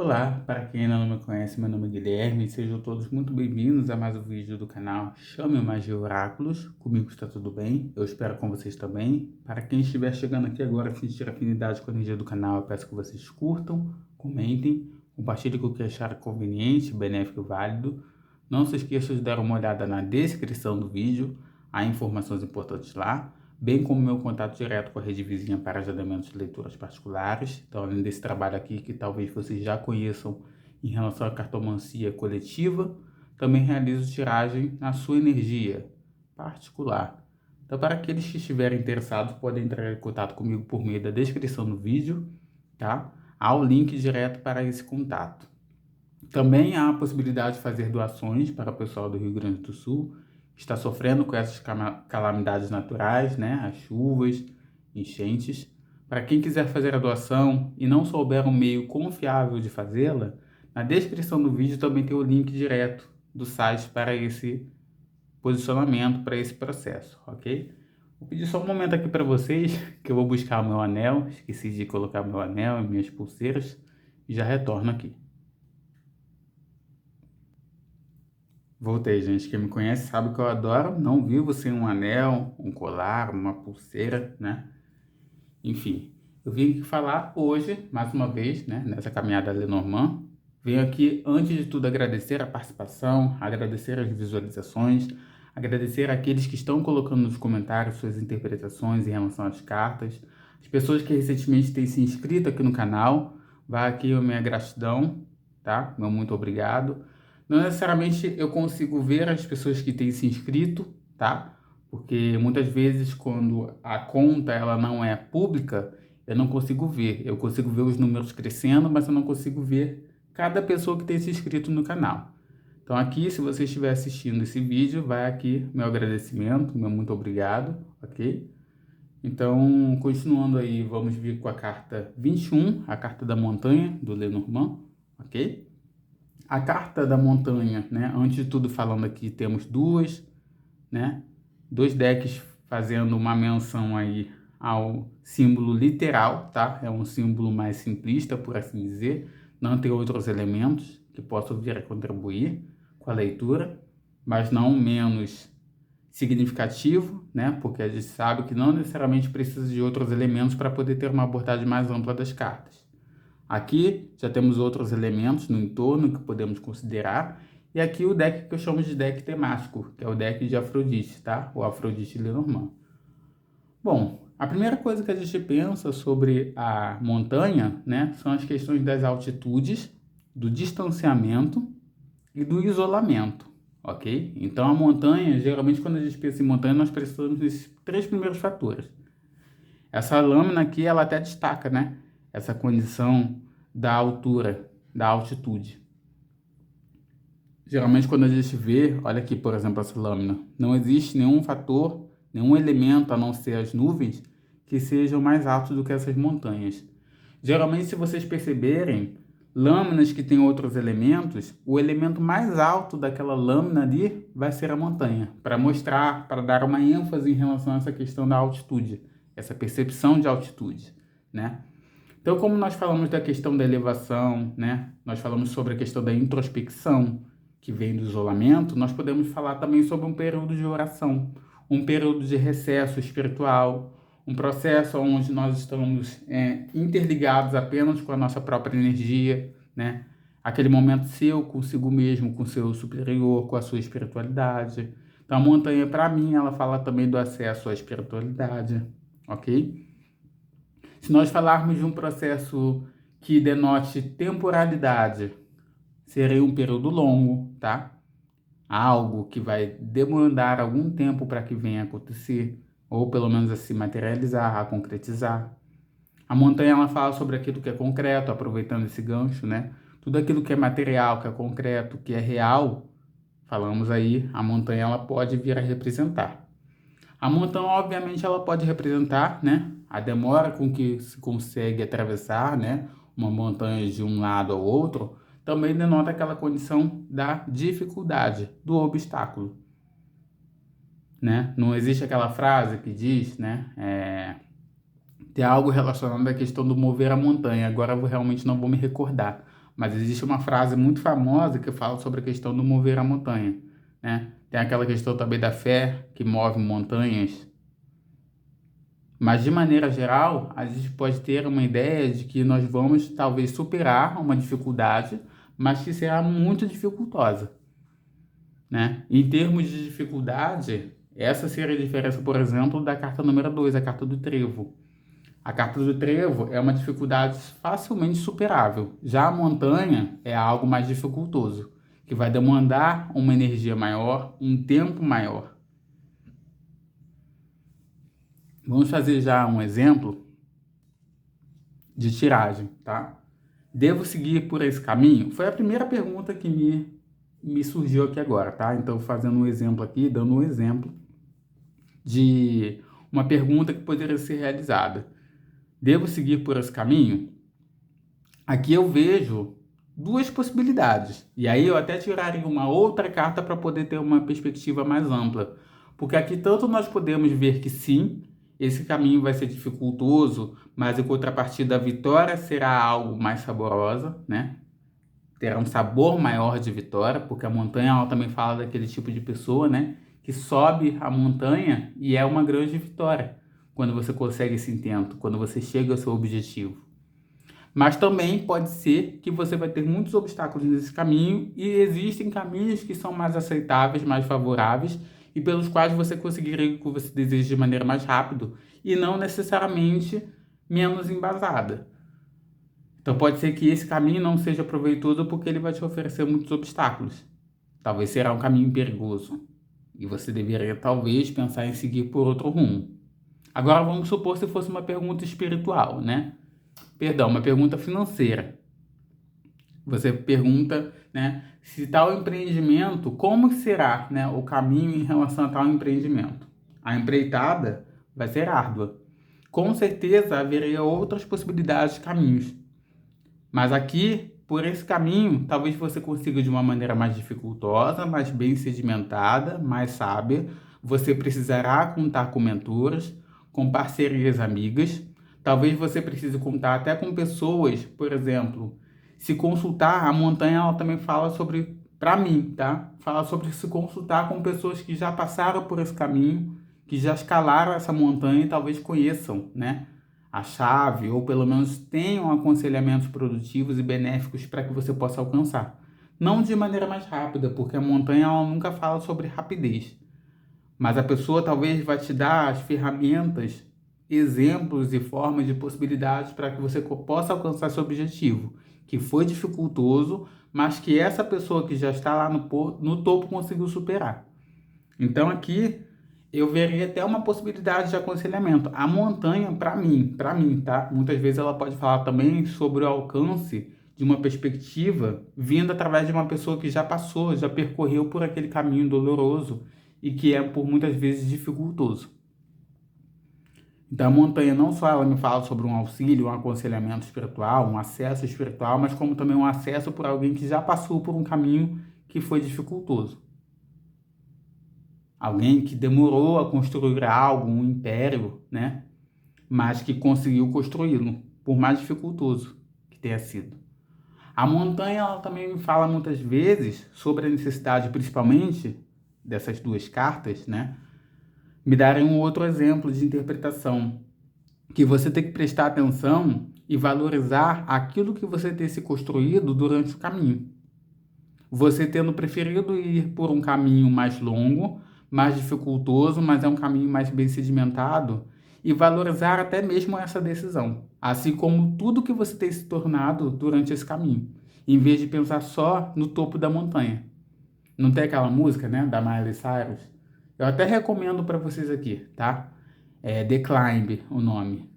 Olá, para quem ainda não me conhece, meu nome é Guilherme, sejam todos muito bem-vindos a mais um vídeo do canal Chame Magia Oráculos. Comigo está tudo bem, eu espero com vocês também. Para quem estiver chegando aqui agora, sentir afinidade com a energia do canal, eu peço que vocês curtam, comentem, compartilhem com o que acharem conveniente, benéfico e válido. Não se esqueçam de dar uma olhada na descrição do vídeo, há informações importantes lá, bem como meu contato direto com a Rede Vizinha para agendamentos de leituras particulares. Então, além desse trabalho aqui, que talvez vocês já conheçam em relação à cartomancia coletiva, também realizo tiragem na sua energia particular. Então, para aqueles que estiverem interessados, podem entrar em contato comigo por meio da descrição do vídeo, tá? Há o link direto para esse contato. Também há a possibilidade de fazer doações para o pessoal do Rio Grande do Sul, que está sofrendo com essas calamidades naturais, né? As chuvas, enchentes. Para quem quiser fazer a doação e não souber um meio confiável de fazê-la, na descrição do vídeo também tem o link direto do site para esse posicionamento, para esse processo, ok? Vou pedir só um momento aqui para vocês, que eu vou buscar o meu anel. Esqueci de colocar meu anel e minhas pulseiras e já retorno aqui. Voltei, gente. Quem me conhece sabe que eu adoro. Não vivo sem um anel, um colar, uma pulseira, né? Enfim, eu vim aqui falar hoje, mais uma vez, né? Nessa caminhada Lenormand. Venho aqui, antes de tudo, agradecer a participação, agradecer as visualizações, agradecer àqueles que estão colocando nos comentários suas interpretações em relação às cartas, as pessoas que recentemente têm se inscrito aqui no canal. Vai aqui a minha gratidão, tá? Meu muito obrigado. Não necessariamente eu consigo ver as pessoas que têm se inscrito, tá? Porque muitas vezes quando a conta ela não é pública, eu não consigo ver. Eu consigo ver os números crescendo, mas eu não consigo ver cada pessoa que tem se inscrito no canal. Então aqui, se você estiver assistindo esse vídeo, vai aqui meu agradecimento, meu muito obrigado, ok? Então, continuando aí, vamos vir com a carta 21, a carta da montanha, do Lenormand, ok? A carta da montanha, né? Antes de tudo, falando aqui, temos né? Dois decks fazendo uma menção aí ao símbolo literal, tá? É um símbolo mais simplista, por assim dizer. Não tem outros elementos que possam vir a contribuir com a leitura, mas não menos significativo, né? Porque a gente sabe que não necessariamente precisa de outros elementos para poder ter uma abordagem mais ampla das cartas. Aqui já temos outros elementos no entorno que podemos considerar. E aqui o deck que eu chamo de deck temático, que é o deck de Afrodite, tá? O Afrodite Lenormand. Bom, a primeira coisa que a gente pensa sobre a montanha, né, são as questões das altitudes, do distanciamento e do isolamento, ok? Então a montanha, geralmente quando a gente pensa em montanha, nós precisamos desses três primeiros fatores. Essa lâmina aqui, ela até destaca, né? Essa condição da altura, da altitude. Geralmente quando a gente vê, olha aqui, por exemplo, essa lâmina, não existe nenhum fator, nenhum elemento, a não ser as nuvens, que sejam mais altos do que essas montanhas. Geralmente, se vocês perceberem, lâminas que têm outros elementos, o elemento mais alto daquela lâmina ali vai ser a montanha, para mostrar, para dar uma ênfase em relação a essa questão da altitude, essa percepção de altitude, né? Então, como nós falamos da questão da elevação, né? Nós falamos sobre a questão da introspecção, que vem do isolamento, nós podemos falar também sobre um período de oração, um período de recesso espiritual, um processo onde nós estamos interligados apenas com a nossa própria energia, né? Aquele momento seu consigo mesmo, com o seu superior, com a sua espiritualidade. Então, a montanha, para mim, ela fala também do acesso à espiritualidade, ok? Se nós falarmos de um processo que denote temporalidade, seria um período longo, tá? Algo que vai demandar algum tempo para que venha a acontecer, ou pelo menos a se materializar, a concretizar. A montanha, ela fala sobre aquilo que é concreto, aproveitando esse gancho, né? Tudo aquilo que é material, que é concreto, que é real, falamos aí, a montanha, ela pode vir a representar. A montanha, obviamente, ela pode representar, né, a demora com que se consegue atravessar, né, uma montanha de um lado ao outro, também denota aquela condição da dificuldade, do obstáculo, né? Não existe aquela frase que diz, né, tem algo relacionado à questão do mover a montanha, agora eu realmente não vou me recordar, mas existe uma frase muito famosa que fala sobre a questão do mover a montanha, né? Tem aquela questão também da fé que move montanhas. Mas, de maneira geral, a gente pode ter uma ideia de que nós vamos talvez superar uma dificuldade, mas que será muito dificultosa, né? Em termos de dificuldade, essa seria a diferença, por exemplo, da carta número 2, a carta do trevo. A carta do trevo é uma dificuldade facilmente superável. Já a montanha é algo mais dificultoso, que vai demandar uma energia maior, um tempo maior. Vamos fazer já um exemplo de tiragem, tá? Devo seguir por esse caminho? Foi a primeira pergunta que me surgiu aqui agora, tá? Então, fazendo um exemplo aqui, dando um exemplo de uma pergunta que poderia ser realizada. Devo seguir por esse caminho? Aqui eu vejo duas possibilidades. E aí eu até tiraria uma outra carta para poder ter uma perspectiva mais ampla. Porque aqui tanto nós podemos ver que sim, esse caminho vai ser dificultoso, mas em contrapartida a vitória será algo mais saborosa, né? Terá um sabor maior de vitória, porque a montanha ela também fala daquele tipo de pessoa, né? Que sobe a montanha e é uma grande vitória quando você consegue esse intento, quando você chega ao seu objetivo. Mas também pode ser que você vai ter muitos obstáculos nesse caminho e existem caminhos que são mais aceitáveis, mais favoráveis e pelos quais você conseguirá o que você deseja de maneira mais rápida e não necessariamente menos embasada. Então pode ser que esse caminho não seja proveitoso porque ele vai te oferecer muitos obstáculos. Talvez será um caminho perigoso e você deveria talvez pensar em seguir por outro rumo. Agora vamos supor se fosse uma pergunta espiritual, né? Perdão, uma pergunta financeira. Você pergunta, né, se tal empreendimento, como será, né, o caminho em relação a tal empreendimento? A empreitada vai ser árdua. Com certeza haveria outras possibilidades de caminhos. Mas aqui, por esse caminho, talvez você consiga de uma maneira mais dificultosa, mais bem sedimentada, mais sábia. Você precisará contar com mentores, com parcerias amigas. Talvez você precise contar até com pessoas, por exemplo, se consultar, a montanha ela também fala sobre, para mim, tá? Fala sobre se consultar com pessoas que já passaram por esse caminho, que já escalaram essa montanha e talvez conheçam, né? A chave, ou pelo menos tenham aconselhamentos produtivos e benéficos para que você possa alcançar. Não de maneira mais rápida, porque a montanha ela nunca fala sobre rapidez. Mas a pessoa talvez vai te dar as ferramentas, exemplos e formas de possibilidades para que você possa alcançar seu objetivo, que foi dificultoso, mas que essa pessoa que já está lá no topo conseguiu superar. Então aqui eu veria até uma possibilidade de aconselhamento. A montanha, para mim, tá? Muitas vezes ela pode falar também sobre o alcance de uma perspectiva vinda através de uma pessoa que já passou, já percorreu por aquele caminho doloroso e que é por muitas vezes dificultoso. Então a montanha não só ela me fala sobre um auxílio, um aconselhamento espiritual, um acesso espiritual, mas como também um acesso por alguém que já passou por um caminho que foi dificultoso. Alguém que demorou a construir algo, um império, né? Mas que conseguiu construí-lo, por mais dificultoso que tenha sido. A montanha ela também me fala muitas vezes sobre a necessidade, principalmente, dessas duas cartas, né? Me darem um outro exemplo de interpretação, que você tem que prestar atenção e valorizar aquilo que você tem se construído durante o caminho. Você tendo preferido ir por um caminho mais longo, mais dificultoso, mas é um caminho mais bem sedimentado, e valorizar até mesmo essa decisão, assim como tudo que você tem se tornado durante esse caminho, em vez de pensar só no topo da montanha. Não tem aquela música, né, da Miley Cyrus? Eu até recomendo para vocês aqui, tá? É The Climb o nome.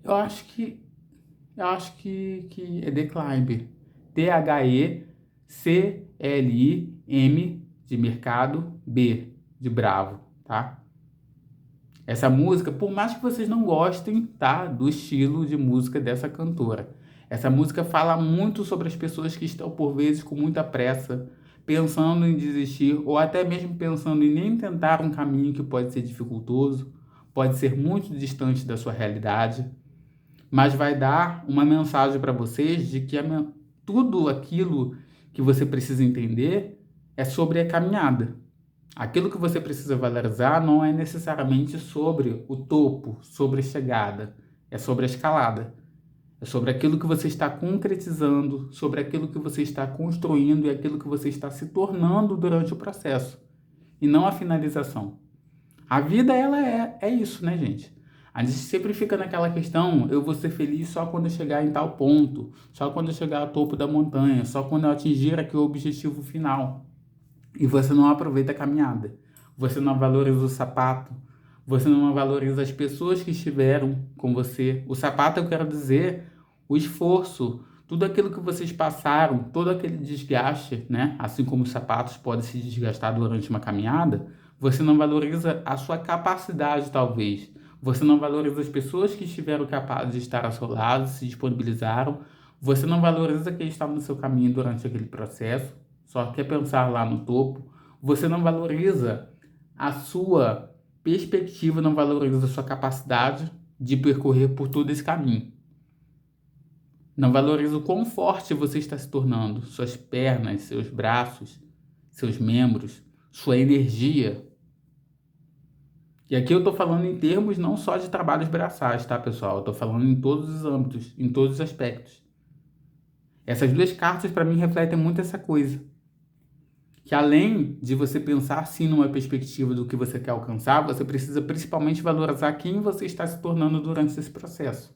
Eu acho que é The Climb. THECLIM de mercado, B de bravo, tá? Essa música, por mais que vocês não gostem, tá, do estilo de música dessa cantora, essa música fala muito sobre as pessoas que estão por vezes com muita pressa, pensando em desistir ou até mesmo pensando em nem tentar um caminho que pode ser dificultoso, pode ser muito distante da sua realidade, mas vai dar uma mensagem para vocês de que tudo aquilo que você precisa entender é sobre a caminhada. Aquilo que você precisa valorizar não é necessariamente sobre o topo, sobre a chegada, é sobre a escalada. É sobre aquilo que você está concretizando, sobre aquilo que você está construindo e aquilo que você está se tornando durante o processo, e não a finalização. A vida, ela é isso, né, gente? A gente sempre fica naquela questão, eu vou ser feliz só quando eu chegar em tal ponto, só quando eu chegar ao topo da montanha, só quando eu atingir aqui o objetivo final. E você não aproveita a caminhada, você não valoriza o sapato, você não valoriza as pessoas que estiveram com você. O sapato, eu quero dizer, o esforço, tudo aquilo que vocês passaram, todo aquele desgaste, né? Assim como os sapatos podem se desgastar durante uma caminhada, você não valoriza a sua capacidade, talvez. Você não valoriza as pessoas que estiveram capazes de estar ao seu lado, se disponibilizaram. Você não valoriza quem estava no seu caminho durante aquele processo, só quer pensar lá no topo. Você não valoriza a sua perspectiva, não valoriza a sua capacidade de percorrer por todo esse caminho. Não valoriza o quão forte você está se tornando, suas pernas, seus braços, seus membros, sua energia. E aqui eu estou falando em termos não só de trabalhos braçais, tá, pessoal? Eu estou falando em todos os âmbitos, em todos os aspectos. Essas duas cartas, para mim, refletem muito essa coisa. Que além de você pensar, sim, numa perspectiva do que você quer alcançar, você precisa principalmente valorizar quem você está se tornando durante esse processo.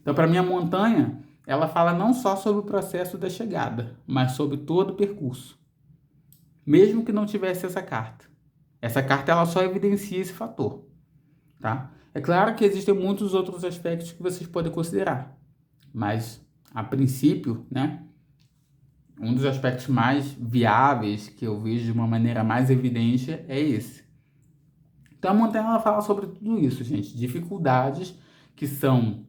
Então, para mim, a montanha, ela fala não só sobre o processo da chegada, mas sobre todo o percurso. Mesmo que não tivesse essa carta. Essa carta, ela só evidencia esse fator, tá? É claro que existem muitos outros aspectos que vocês podem considerar, mas, a princípio, né, um dos aspectos mais viáveis que eu vejo de uma maneira mais evidente é esse. Então, a montanha, ela fala sobre tudo isso, gente. Dificuldades que são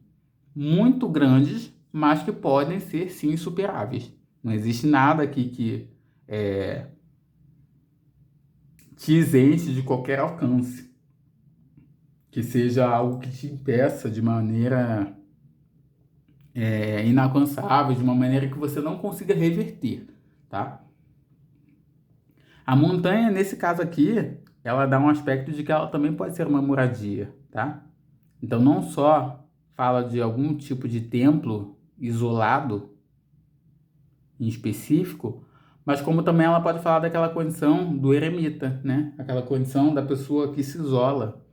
muito grandes, mas que podem ser, sim, superáveis. Não existe nada aqui que te isente de qualquer alcance, que seja algo que te impeça de maneira inalcançável, de uma maneira que você não consiga reverter, tá? A montanha, nesse caso aqui, ela dá um aspecto de que ela também pode ser uma moradia, tá? Então, não só fala de algum tipo de templo isolado, em específico, mas como também ela pode falar daquela condição do eremita, né? Aquela condição da pessoa que se isola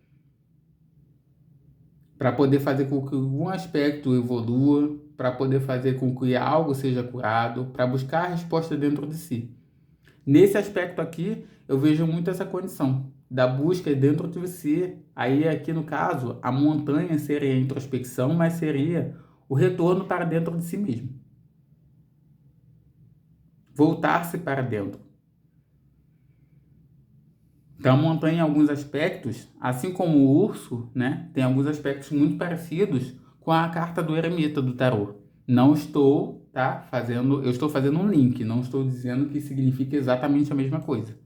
para poder fazer com que algum aspecto evolua, para poder fazer com que algo seja curado, para buscar a resposta dentro de si. Nesse aspecto aqui, eu vejo muito essa condição da busca dentro de você. Aí, aqui no caso, a montanha seria a introspecção, mas seria o retorno para dentro de si mesmo. Voltar-se para dentro. Então, a montanha, em alguns aspectos, assim como o urso, né, tem alguns aspectos muito parecidos com a carta do eremita do tarô. Não estou, eu estou fazendo um link, não estou dizendo que significa exatamente a mesma coisa.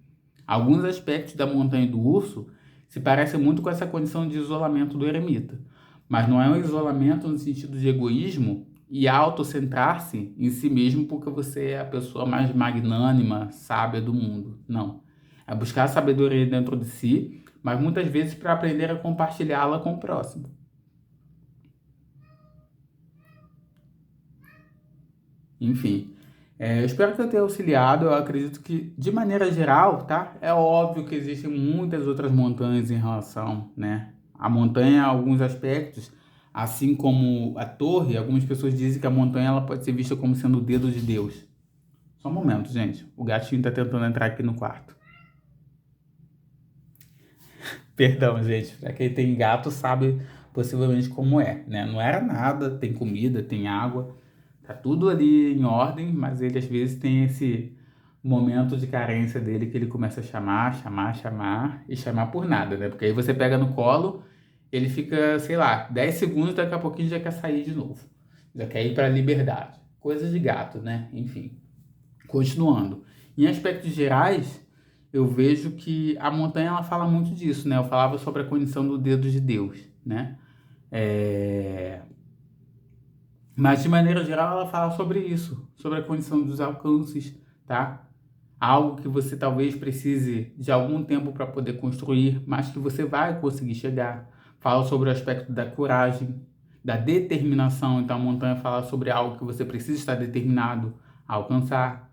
Alguns aspectos da montanha e do urso se parecem muito com essa condição de isolamento do eremita, mas não é um isolamento no sentido de egoísmo e autocentrar-se em si mesmo porque você é a pessoa mais magnânima, sábia do mundo. Não. É buscar a sabedoria dentro de si, mas muitas vezes para aprender a compartilhá-la com o próximo. Enfim, eu espero que eu tenha auxiliado. Eu acredito que, de maneira geral, tá? É óbvio que existem muitas outras montanhas em relação, né? A montanha, em alguns aspectos, assim como a torre, algumas pessoas dizem que a montanha ela pode ser vista como sendo o dedo de Deus. Só um momento, gente. O gatinho tá tentando entrar aqui no quarto. Perdão, gente. Pra quem tem gato sabe possivelmente como é, né? Não era nada, tem comida, tem água, tá tudo ali em ordem, mas ele às vezes tem esse momento de carência dele que ele começa a chamar e chamar por nada, né? Porque aí você pega no colo, ele fica, sei lá, 10 segundos, daqui a pouquinho já quer sair de novo. Já quer ir pra liberdade. Coisas de gato, né? Enfim. Continuando. Em aspectos gerais, eu vejo que a montanha ela fala muito disso, né? Eu falava sobre a condição do dedo de Deus, né? Mas, de maneira geral, ela fala sobre isso, sobre a condição dos alcances, tá? Algo que você talvez precise de algum tempo para poder construir, mas que você vai conseguir chegar. Fala sobre o aspecto da coragem, da determinação. Então, a montanha fala sobre algo que você precisa estar determinado a alcançar.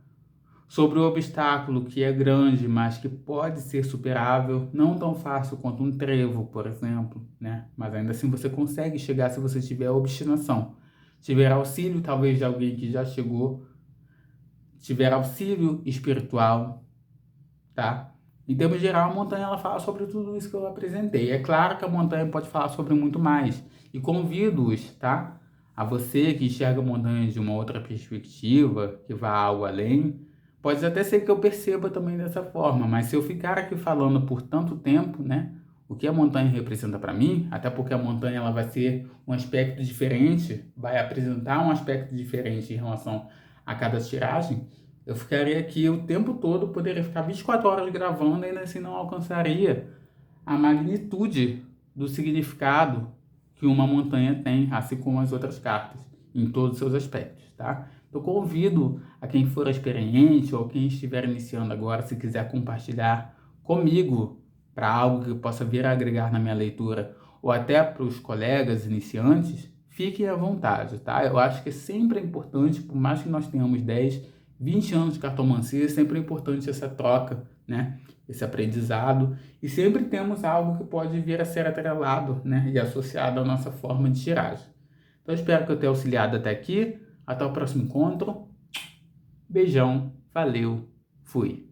Sobre o obstáculo que é grande, mas que pode ser superável, não tão fácil quanto um trevo, por exemplo, né? Mas ainda assim você consegue chegar se você tiver obstinação. Tiver auxílio, talvez, de alguém que já chegou, tiver auxílio espiritual, tá? Em termos geral, a montanha ela fala sobre tudo isso que eu apresentei. É claro que a montanha pode falar sobre muito mais. E convido-os, tá? A você que enxerga a montanha de uma outra perspectiva, que vá algo além. Pode até ser que eu perceba também dessa forma, mas se eu ficar aqui falando por tanto tempo, né? O que a montanha representa para mim, até porque a montanha ela vai ser um aspecto diferente, vai apresentar um aspecto diferente em relação a cada tiragem. Eu ficaria aqui o tempo todo, poderia ficar 24 horas gravando e ainda assim não alcançaria a magnitude do significado que uma montanha tem, assim como as outras cartas, em todos os seus aspectos, tá? Eu convido a quem for experiente ou quem estiver iniciando agora, se quiser compartilhar comigo para algo que possa vir a agregar na minha leitura ou até para os colegas iniciantes, fiquem à vontade, tá? Eu acho que sempre é importante, por mais que nós tenhamos 10, 20 anos de cartomancia, sempre é importante essa troca, né? Esse aprendizado, e sempre temos algo que pode vir a ser atrelado, né? E associado à nossa forma de tiragem. Então, espero que eu tenha auxiliado até aqui. Até o próximo encontro. Beijão, valeu, fui.